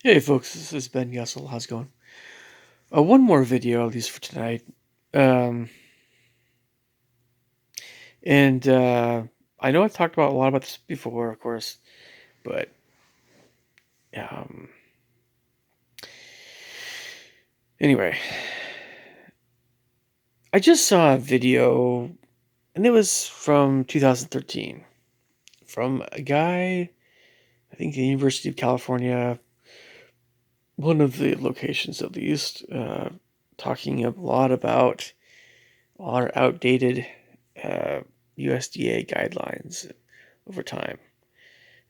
Hey folks, this is Ben Gussel. How's it going? One more video, at least for tonight. Um, and I know I've talked about a lot about this before, of course, but um, anyway, I just saw a video, and it was from 2013, from a guy, I think the University of California, one of the locations at least, talking a lot about our outdated USDA guidelines over time.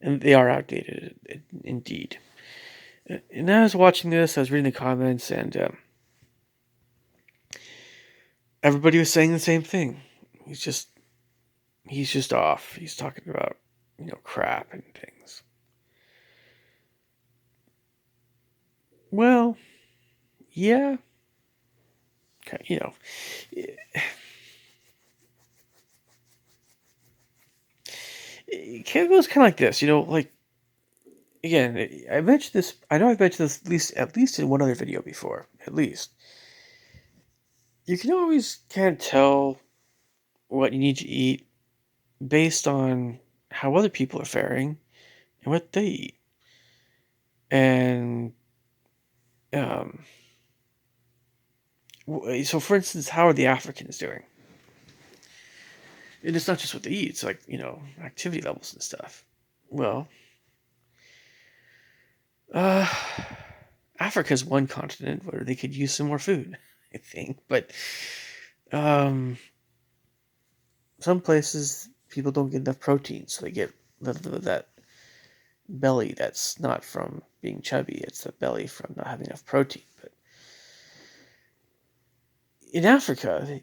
And they are outdated, indeed. And I was watching this, I was reading the comments, and everybody was saying the same thing. He's just, he's just off. He's talking about, crap and things. Well, yeah, you know, it goes kind of like this, like again, I mentioned this. I know I've mentioned this at least in one other video before. At least you can always kind of tell what you need to eat based on how other people are faring and what they eat. And um, so, for instance, how are the Africans doing? And it's not just what they eat; it's like activity levels and stuff. Well, uh, Africa's one continent where they could use some more food, I think. But um, some places people don't get enough protein, so they get that belly that's not from being chubby; it's the belly from not having enough protein. But in Africa,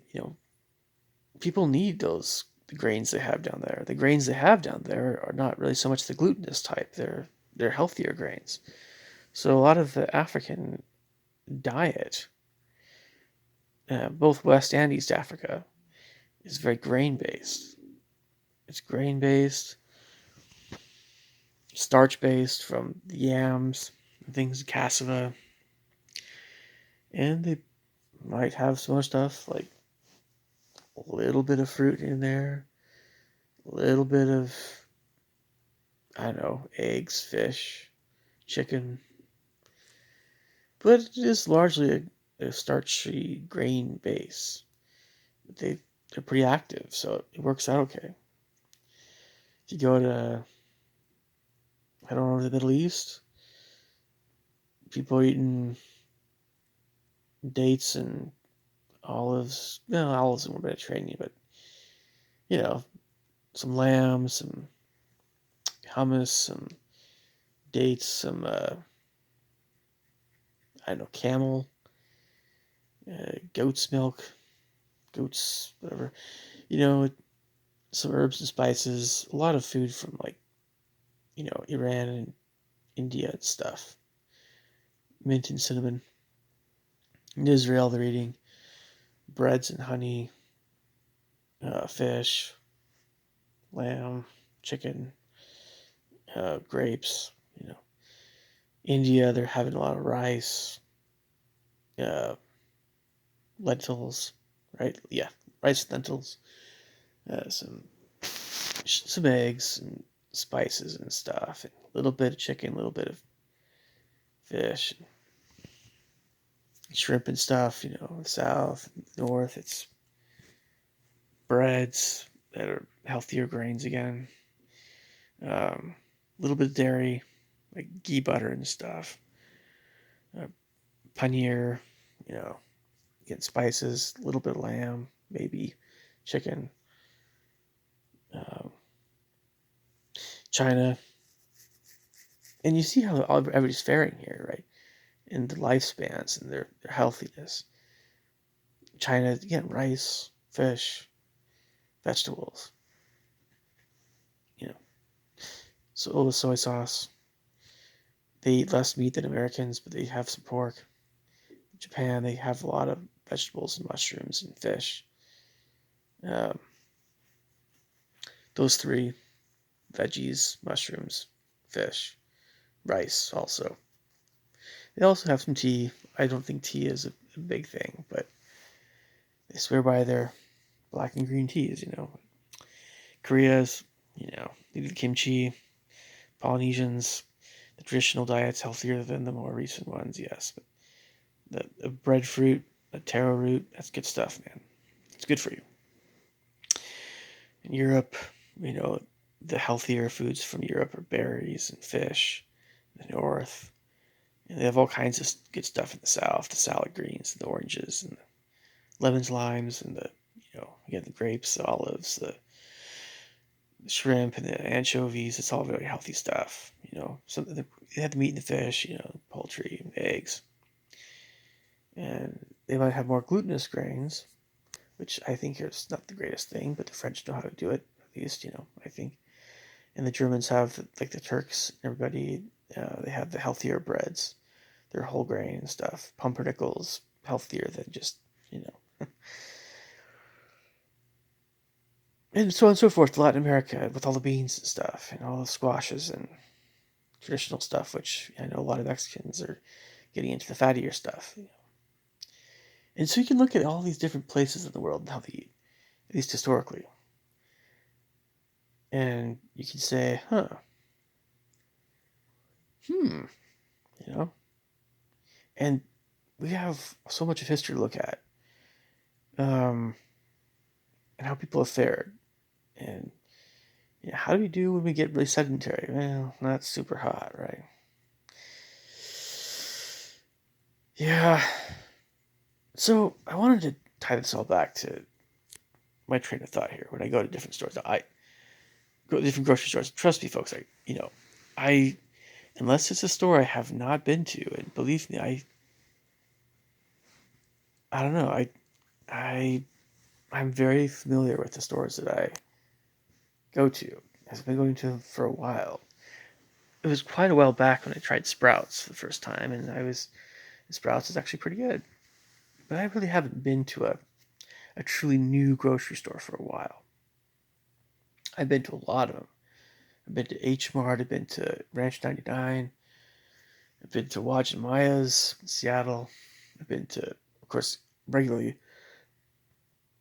people need those the grains they have down there. The grains they have down there are not really so much the glutinous type. They're healthier grains. So a lot of the African diet, both West and East Africa, is very grain based. It's grain based, starch based from the yams, things cassava, and they might have some other stuff like a little bit of fruit in there, a little bit of I don't know, eggs, fish, chicken, but it is largely a starchy grain base. They they're pretty active, so it works out okay. If you go to I don't know the Middle East, people are eating dates and olives. No, olives are more Mediterranean, but you know, some lamb, some hummus, some dates, some I don't know, camel, goat's milk, goats, whatever. You know, some herbs and spices, a lot of food from like Iran and India and stuff. Mint and cinnamon. In Israel, they're eating breads and honey, fish, lamb, chicken, grapes. India, they're having a lot of rice, uh, lentils, right? Yeah, rice, lentils, some eggs and spices and stuff, and a little bit of chicken, a little bit of fish, and shrimp and stuff. South, north, it's breads that are healthier grains again. A little bit of dairy, like ghee butter and stuff. Uh, Paneer, you know, getting spices, a little bit of lamb, maybe chicken. Um, China, and you see how everybody's faring here, right? In the lifespans and their healthiness. China, again, rice, fish, vegetables. You know, so the soy sauce. They eat less meat than Americans, but they have some pork. Japan, they have a lot of vegetables and mushrooms and fish. Um, those three veggies, mushrooms, fish, rice also. They also have some tea. I don't think tea is a big thing, but they swear by their black and green teas, you know. Korea's, they do the kimchi. Polynesians, the traditional diet's healthier than the more recent ones, yes. But the breadfruit, the taro root, that's good stuff, man. It's good for you. In Europe, you know, the healthier foods from Europe are berries and fish in the north. And they have all kinds of good stuff in the south, the salad greens, the oranges, and the lemons, limes, and again, the grapes, the olives, the shrimp, and the anchovies. It's all very healthy stuff. They have the meat and the fish, poultry, and eggs. And they might have more glutinous grains, which I think is not the greatest thing, but the French know how to do it, at least, I think. And the Germans have, like the Turks, everybody, they have the healthier breads. They're whole grain and stuff. Pumpernickel's healthier than just, you know. And so on and so forth. Latin America with all the beans and stuff, and all the squashes and traditional stuff, which I know a lot of Mexicans are getting into the fattier stuff. And so you can look at all these different places in the world and how they eat, at least historically. And you can say, you know, and we have so much of history to look at, and how people have fared, and how do we do when we get really sedentary? Well, not super hot, right? Yeah. So I wanted to tie this all back to my train of thought here. When I go to different stores, I go to different grocery stores. Trust me, folks. I unless it's a store I have not been to, and believe me, I don't know. I'm very familiar with the stores that I go to. I've been going to them for a while. It was quite a while back when I tried Sprouts for the first time, and Sprouts is actually pretty good. But I really haven't been to a truly new grocery store for a while. I've been to a lot of them. I've been to H Mart. I've been to Ranch 99. I've been to Waj and Maya's in Seattle. I've been to, of course, regularly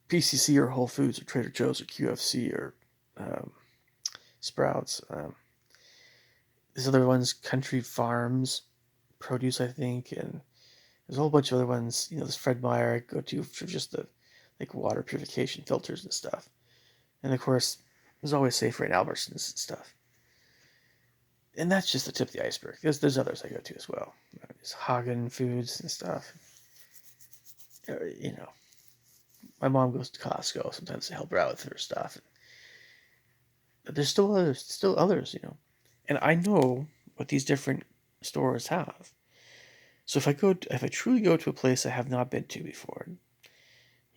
PCC or Whole Foods or Trader Joe's or QFC or um, Sprouts. There's other ones, Country Farms Produce, I think, and there's a whole bunch of other ones. There's Fred Meyer I go to for just the water purification filters and stuff. And of course, there's always Safeway and Albertsons and stuff. And that's just the tip of the iceberg. There's others I go to as well. There's Hagen Foods and stuff. My mom goes to Costco sometimes to help her out with her stuff. But there's still others. And I know what these different stores have. So if I truly go to a place I have not been to before,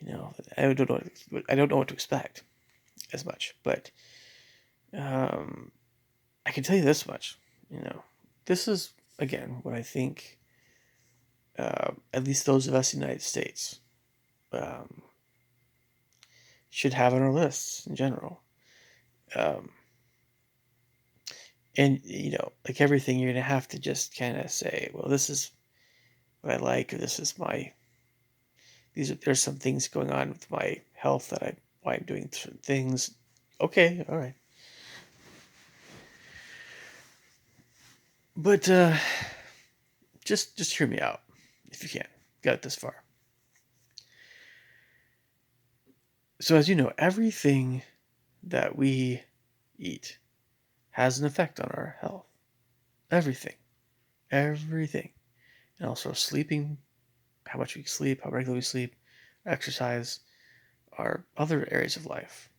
I don't know what to expect as much. But I can tell you this much. This is again what I think. At least those of us in the United States um, should have on our lists in general. And like everything, you're gonna have to just kind of say, well, this is what I like, or this is there's some things going on with my health why I'm doing certain things. Okay, all right. But just hear me out if you can. Got it this far. So as you know, everything that we eat has an effect on our health. Everything. Everything. And also sleeping, how much we sleep, how regularly we sleep, exercise, our other areas of life,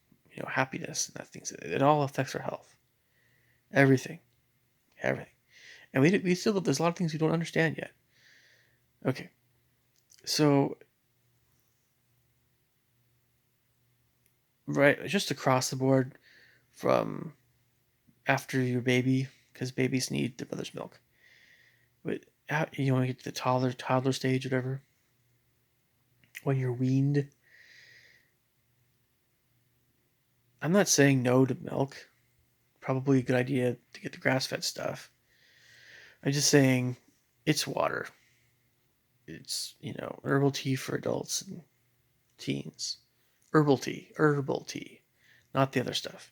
happiness and that things. It all affects our health. Everything. Everything. And we still, there's a lot of things we don't understand yet. Okay. So, right, just across the board from after your baby, because babies need their mother's milk. But want to get to the toddler stage, whatever. When you're weaned, I'm not saying no to milk. Probably a good idea to get the grass-fed stuff. I'm just saying It's water. It's, herbal tea for adults and teens. Herbal tea, not the other stuff.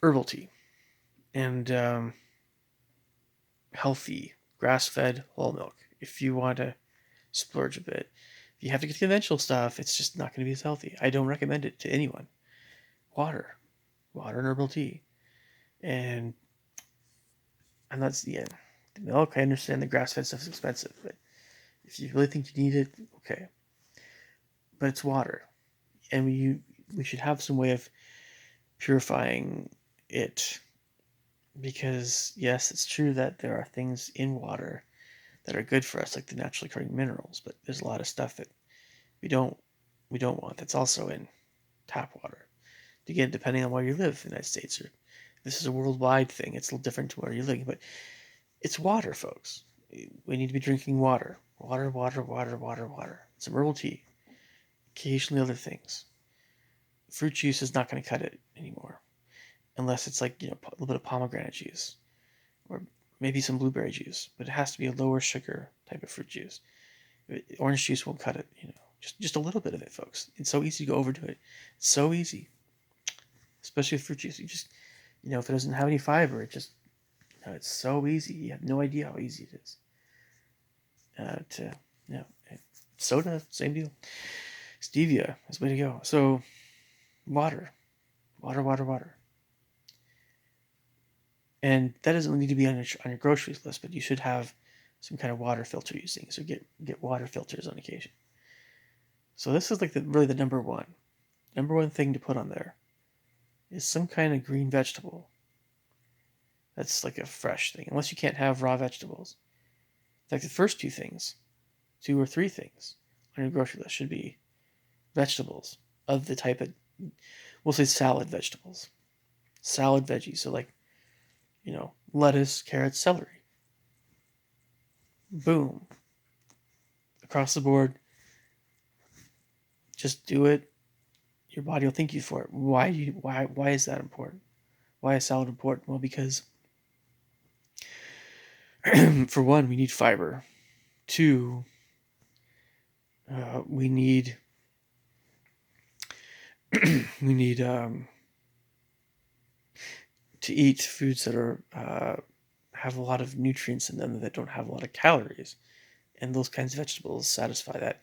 Herbal tea. And healthy, grass-fed whole milk. If you want to splurge a bit, if you have to get the conventional stuff, it's just not going to be as healthy. I don't recommend it to anyone. Water, water and herbal tea, and that's the end. The milk, I understand the grass-fed stuff is expensive, but if you really think you need it, okay. But it's water, and we should have some way of purifying it, because yes, it's true that there are things in water that are good for us, like the naturally occurring minerals, but there's a lot of stuff that we don't want that's also in tap water. Again, depending on where you live in the United States, or this is a worldwide thing, it's a little different to where you're living, but it's water, folks. We need to be drinking water. Water, water, water, water, water. Some herbal tea. Occasionally other things. Fruit juice is not going to cut it anymore. Unless it's like, a little bit of pomegranate juice. Or maybe some blueberry juice. But it has to be a lower sugar type of fruit juice. Orange juice won't cut it, Just a little bit of it, folks. It's so easy to go overdo it. It's so easy. Especially with fruit juice. You just, if it doesn't have any fiber, it's so easy. You have no idea how easy it is. Soda, same deal. Stevia is the way to go. So, water, water, water, water. And that doesn't need to be on your groceries list, but you should have some kind of water filter using. So get water filters on occasion. So this is like really the number one thing to put on there is some kind of green vegetable. That's like a fresh thing, unless you can't have raw vegetables. In fact, the first two or three things on your grocery list should be vegetables of the type of, we'll say salad vegetables, salad veggies. So like, lettuce, carrots, celery. Boom. Across the board. Just do it. Your body will thank you for it. Why is that important? Why is salad important? Well, because for one, we need fiber. Two, we need we need to eat foods that are have a lot of nutrients in them that don't have a lot of calories, and those kinds of vegetables satisfy that.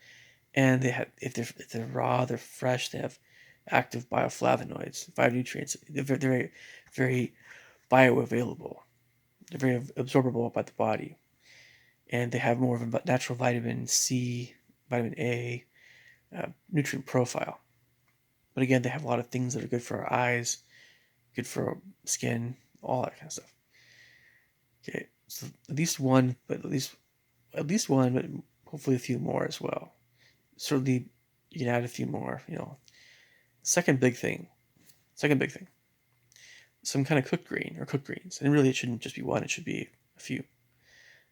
And they have, if they're raw, they're fresh, they have active bioflavonoids, phytonutrients. They're very, very bioavailable. They're very absorbable by the body, and they have more of a natural vitamin C, vitamin A, nutrient profile. But again, they have a lot of things that are good for our eyes, good for our skin, all that kind of stuff. Okay, so at least one, but hopefully a few more as well. Certainly, you can add a few more. Second big thing, some kind of cooked green or cooked greens, and really it shouldn't just be one; it should be a few.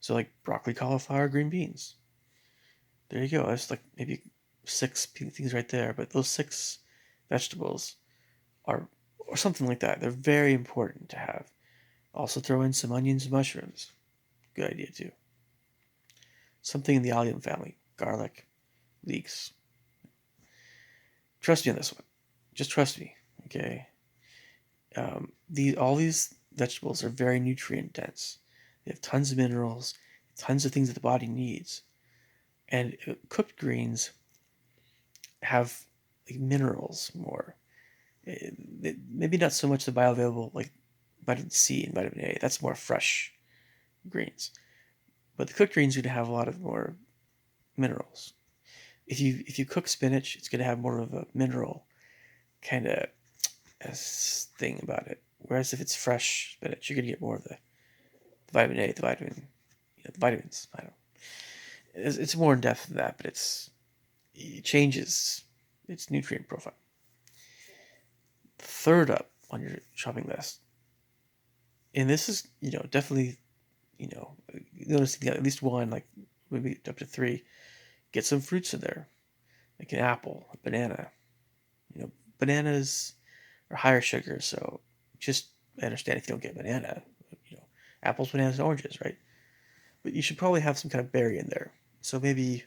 So like broccoli, cauliflower, green beans. There you go. That's like maybe 6 things right there. But those 6 vegetables are, or something like that. They're very important to have. Also throw in some onions and mushrooms. Good idea too. Something in the allium family. Garlic, leeks. Trust me on this one. Just trust me, okay? All these vegetables are very nutrient dense. They have tons of minerals, tons of things that the body needs. And cooked greens have like minerals more. Maybe not so much the bioavailable like vitamin C and vitamin A. That's more fresh greens. But the cooked greens are going to have a lot of more minerals. If you cook spinach, it's going to have more of a mineral kind of thing about it. Whereas if it's fresh spinach, you're going to get more of the vitamin A, the vitamins. I don't know. It's more in depth than that, but it changes its nutrient profile. Third up on your shopping list, and this is definitely noticing at least one, like maybe up to 3. Get some fruits in there, like an apple, a banana. Bananas are higher sugar, so just I understand if you don't get banana. Apples, bananas, and oranges, right? but you should probably have some kind of berry in there. So maybe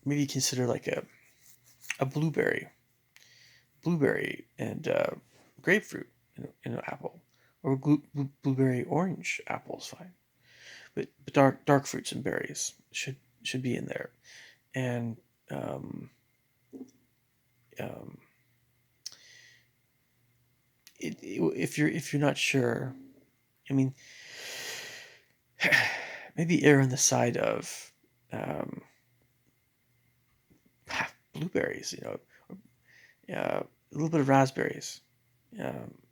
consider like a blueberry and grapefruit in an apple, or blueberry orange apple is fine. But dark fruits and berries should be in there, and um, um, if you're not sure, I mean, maybe err on the side of um, blueberries, a little bit of raspberries,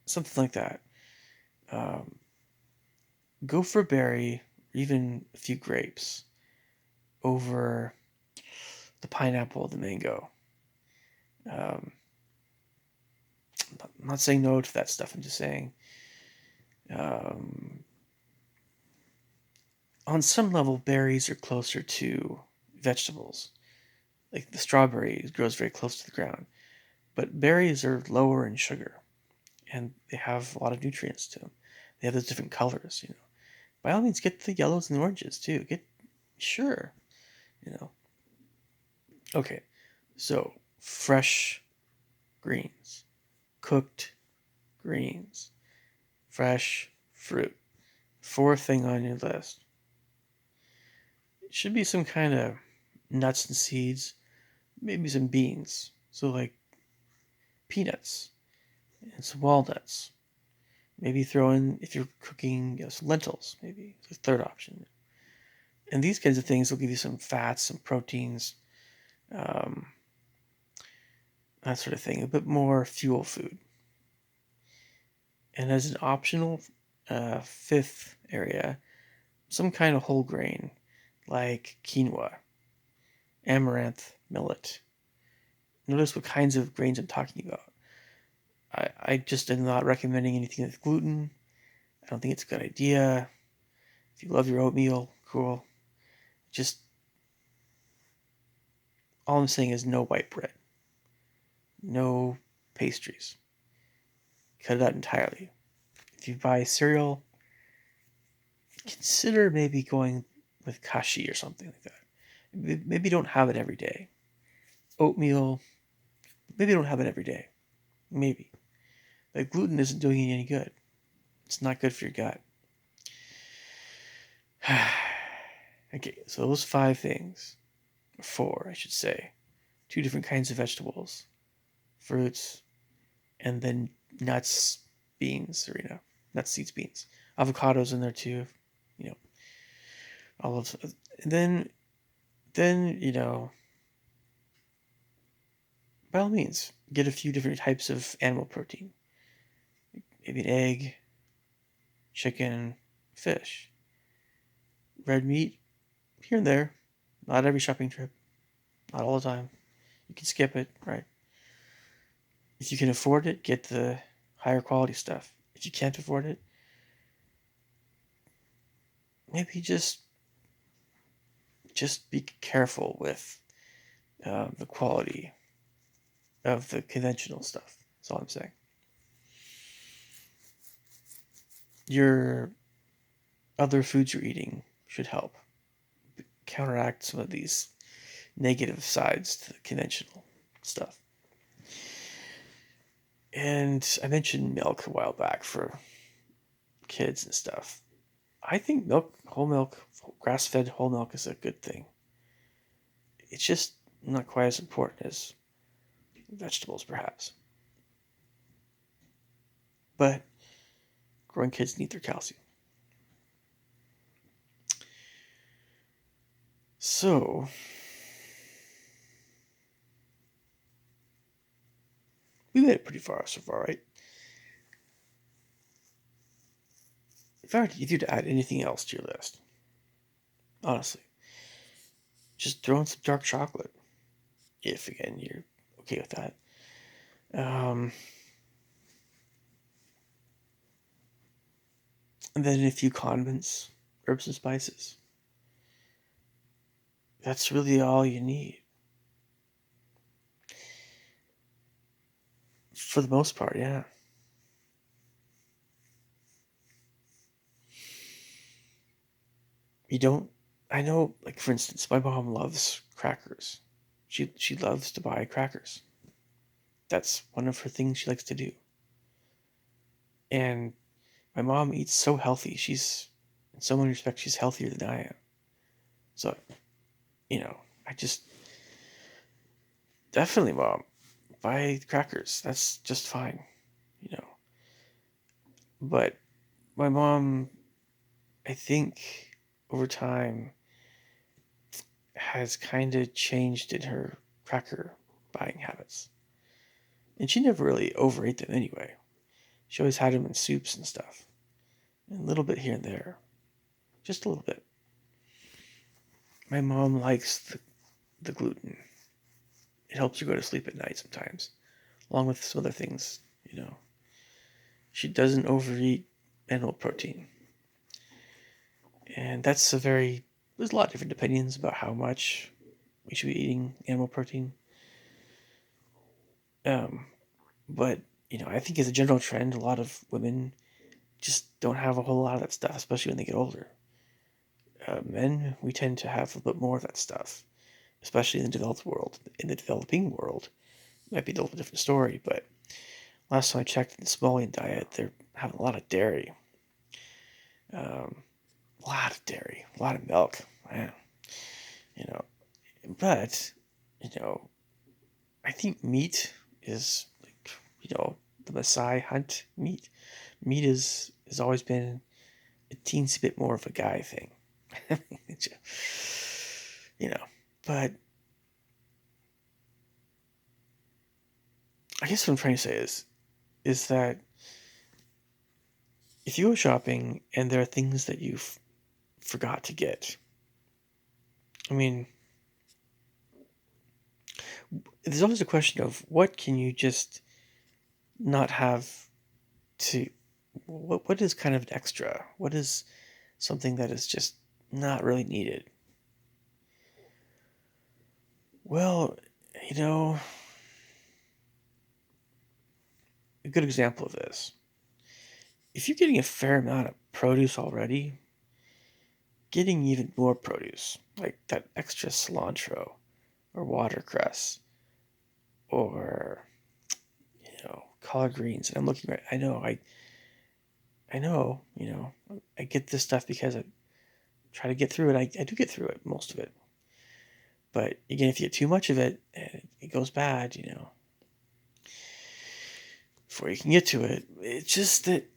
something like that. Um, Go for a berry, or even a few grapes over the pineapple, the mango. Um, I'm not saying no to that stuff. I'm just saying, um, on some level, berries are closer to vegetables. Like the strawberry grows very close to the ground, but berries are lower in sugar, and they have a lot of nutrients to them. They have those different colors. By all means, get the yellows and the oranges too. Sure, you know. Okay, so fresh greens, cooked greens, fresh fruit. Fourth thing on your list. It should be some kind of nuts and seeds, maybe some beans. So, like peanuts and some walnuts. Maybe throw in, if you're cooking, some lentils, maybe the third option. And these kinds of things will give you some fats, some proteins, um, that sort of thing. A bit more fuel food. And as an optional fifth area, some kind of whole grain like quinoa, amaranth, millet. Notice what kinds of grains I'm talking about. I just am not recommending anything with gluten. I don't think it's a good idea. If you love your oatmeal, cool. Just all I'm saying is no white bread, no pastries. Cut it out entirely. If you buy cereal, consider maybe going with kashi or something like that. Maybe don't have it every day. Oatmeal, maybe don't have it every day. Maybe. But gluten isn't doing you any good. It's not good for your gut. Okay, so those five things, or four, I should say. Two different kinds of vegetables, fruits, and then nuts, beans, or nuts, seeds, beans. Avocados in there too, you know, olives. And then, by all means, get a few different types of animal protein. Maybe an egg, chicken, fish. Red meat, here and there. Not every shopping trip. Not all the time. You can skip it, right? If you can afford it, get the higher quality stuff. If you can't afford it, maybe just be careful with the quality of the conventional stuff. That's all I'm saying. Your other foods you're eating should help counteract some of these negative sides to the conventional stuff. And I mentioned milk a while back for kids and stuff. I think whole milk, grass-fed whole milk is a good thing. It's just not quite as important as vegetables, perhaps. But growing kids need their calcium. So, we made it pretty far so far, right? If I were to, if you'd add anything else to your list, honestly, just throw in some dark chocolate. If, again, you're okay with that. And then a few condiments, herbs and spices. That's really all you need. For the most part, yeah. You don't. I know, like for instance, my mom loves crackers. She loves to buy crackers. That's one of her things she likes to do. And my mom eats so healthy. She's in so many respects she's healthier than I am. So, you know, I just definitely, mom, buy crackers. That's just fine, you know. But my mom, I think over time has kind of changed in her cracker buying habits. And she never really overate them anyway. She always had them in soups and stuff. And a little bit here and there. Just a little bit. My mom likes the gluten. It helps her go to sleep at night sometimes, along with some other things, you know. She doesn't overeat animal protein. And that's there's a lot of different opinions about how much we should be eating animal protein. Um, but, I think as a general trend, a lot of women just don't have a whole lot of that stuff, especially when they get older. Men, we tend to have a bit more of that stuff, especially in the developed world. In the developing world, it might be a little different story, but last time I checked in the Somalian diet, they're having a lot of dairy. A lot of dairy, a lot of milk. Man, you know, but, you know, I think meat is like, the Maasai hunt meat. Meat has always been a teensy bit more of a guy thing. you know, but I guess what I'm trying to say is that if you go shopping and there are things that you forgot to get, I mean, there's always a question of what can you just not have to, what is kind of an extra? What is something that is just not really needed? Well, you know, a good example of this. If you're getting a fair amount of produce already, getting even more produce, like that extra cilantro or watercress or collard greens. And I'm looking right. I know. I get this stuff because I try to get through it. I do get through it, most of it. But again, if you get too much of it, it goes bad. Before you can get to it, it's just that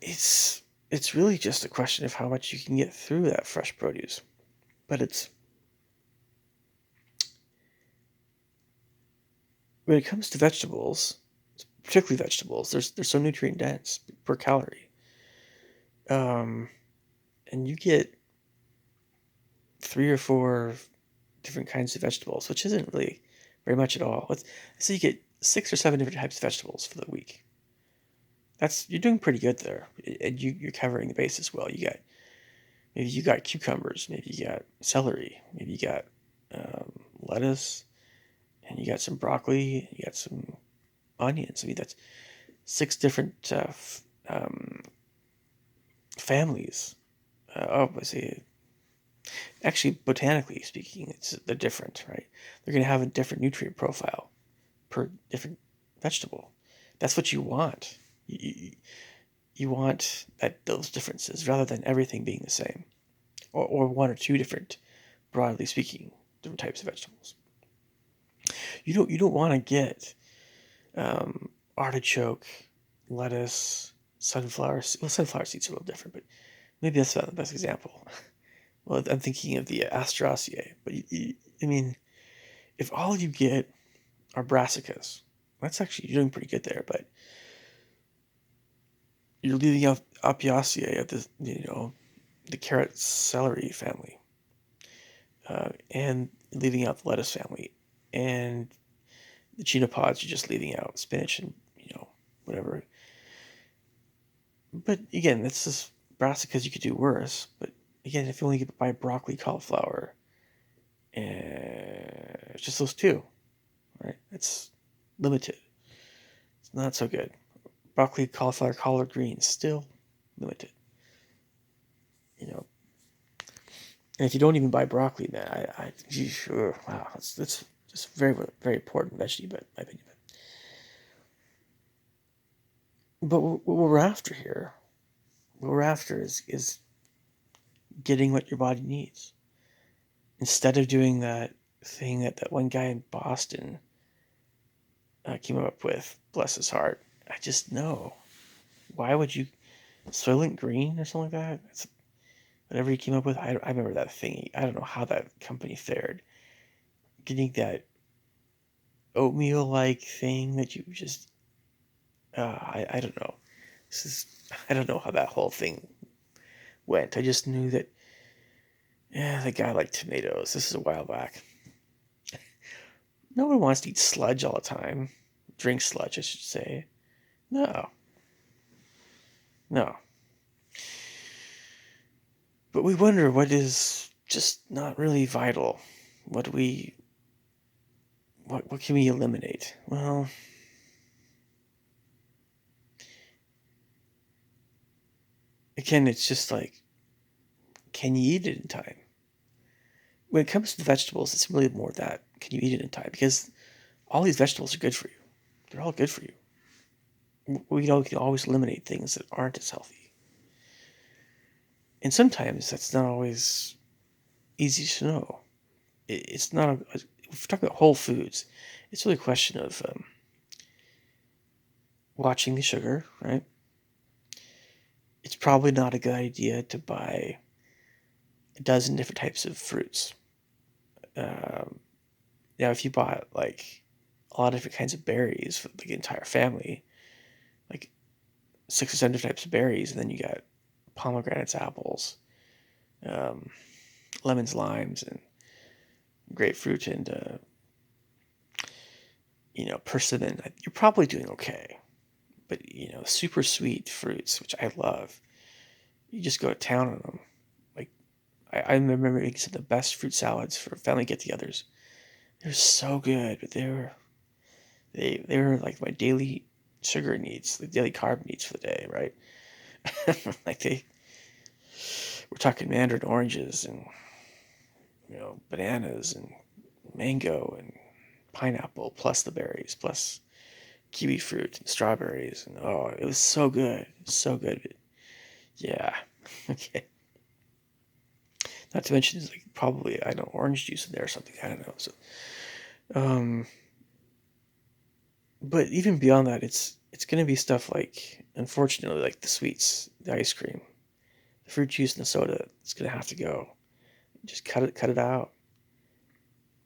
it's it's really just a question of how much you can get through that fresh produce. But it's when it comes to vegetables, particularly vegetables, they're so nutrient dense per calorie. Um, and you get 3 or 4 different kinds of vegetables, which isn't really very much at all. Let's say you get 6 or 7 different types of vegetables for the week. You're doing pretty good there, and you're covering the bases well. Maybe you got cucumbers, maybe you got celery, maybe you got lettuce, and you got some broccoli, you got some onions. I mean, that's 6 different families. I see. Actually, botanically speaking, they're different, right? They're going to have a different nutrient profile per different vegetable. That's what you want. You want those differences rather than everything being the same, or 1 or 2 different, broadly speaking, different types of vegetables. You don't want to get artichoke, lettuce, sunflower. Well, sunflower seeds are a little different, but maybe that's not the best example. Well, I'm thinking of the Asteraceae, but I mean, if all you get are brassicas, that's actually you're doing pretty good there. But you're leaving out Apiaceae of the carrot celery family, and leaving out the lettuce family, and the chenopod's you're just leaving out spinach and whatever. But again, that's just brassicas. You could do worse. But again, if you only get by broccoli, cauliflower, and it's just those 2, right? It's limited. It's not so good. Broccoli, cauliflower, collard greens, still limited. And if you don't even buy broccoli, man, geez, wow, that's just very, very important vegetable, in my opinion. But what we're after here, what we're after is getting what your body needs. Instead of doing that thing that one guy in Boston came up with, bless his heart, I just know. Why would you, Soylent Green or something like that? It's, whatever he came up with, I remember that thing. I don't know how that company fared. Getting that oatmeal-like thing that you just, I don't know. I don't know how that whole thing went. I just knew that, yeah, the guy liked tomatoes. This is a while back. No one wants to eat sludge all the time. Drink sludge, I should say. No. No. But we wonder what is just not really vital. What can we eliminate? Well, again, it's just like, can you eat it in time? When it comes to vegetables, it's really more that, can you eat it in time? Because all these vegetables are good for you. They're all good for you. We can always eliminate things that aren't as healthy. And sometimes that's not always easy to know. It's not, if we're talking about whole foods, it's really a question of watching the sugar, right? It's probably not a good idea to buy a dozen different types of fruits. Now, if you bought like a lot of different kinds of berries for the entire family, like 6 or 7 types of berries, and then you got pomegranates, apples, um, lemons, limes, and grapefruit, and persimmon, you're probably doing okay. But super sweet fruits, which I love, you just go to town on them. Like I remember making some of the best fruit salads for family get-togethers. They're so good, but they were like my daily sugar needs, the daily carb needs for the day, right? Like we're talking mandarin oranges and bananas and mango and pineapple plus the berries plus kiwi fruit and strawberries, and oh, it was so good, so good. Yeah, okay. Not to mention, it's like probably I don't know orange juice in there or something. I don't know. So, um, but even beyond that, it's gonna be stuff like, unfortunately, like the sweets, the ice cream, the fruit juice, and the soda. It's gonna have to go. Just cut it out.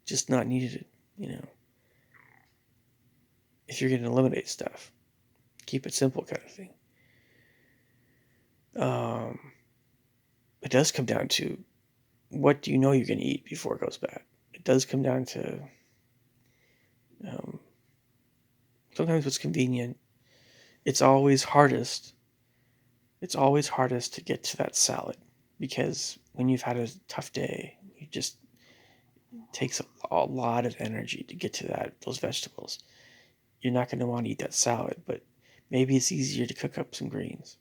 Just not needed. You know, if you're gonna eliminate stuff, keep it simple, kind of thing. Um, it does come down to, what do you know you're gonna eat before it goes bad? It does come down to, um, sometimes what's convenient. It's always hardest. It's always hardest to get to that salad, because when you've had a tough day, it just takes a lot of energy to get to those vegetables. You're not going to want to eat that salad, but maybe it's easier to cook up some greens.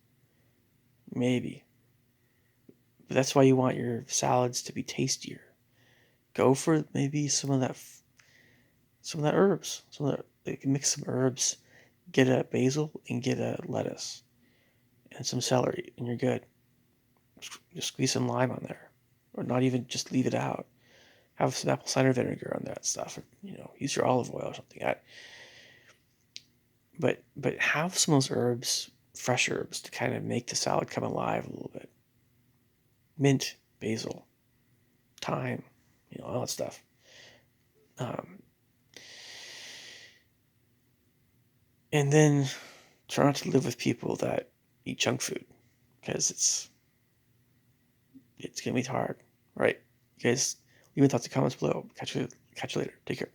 Maybe. But that's why you want your salads to be tastier. Go for maybe some of that herbs. Like mix some herbs. Get a basil and get a lettuce and some celery, and you're good. Just squeeze some lime on there, or not even, just leave it out. Have some apple cider vinegar on that stuff, or use your olive oil or something. But have some of those herbs, fresh herbs, to kind of make the salad come alive a little bit. Mint, basil, thyme, all that stuff. Um, and then try not to live with people that eat junk food, because it's gonna be hard, right? You guys, leave your thoughts and comments below. Catch you later. Take care.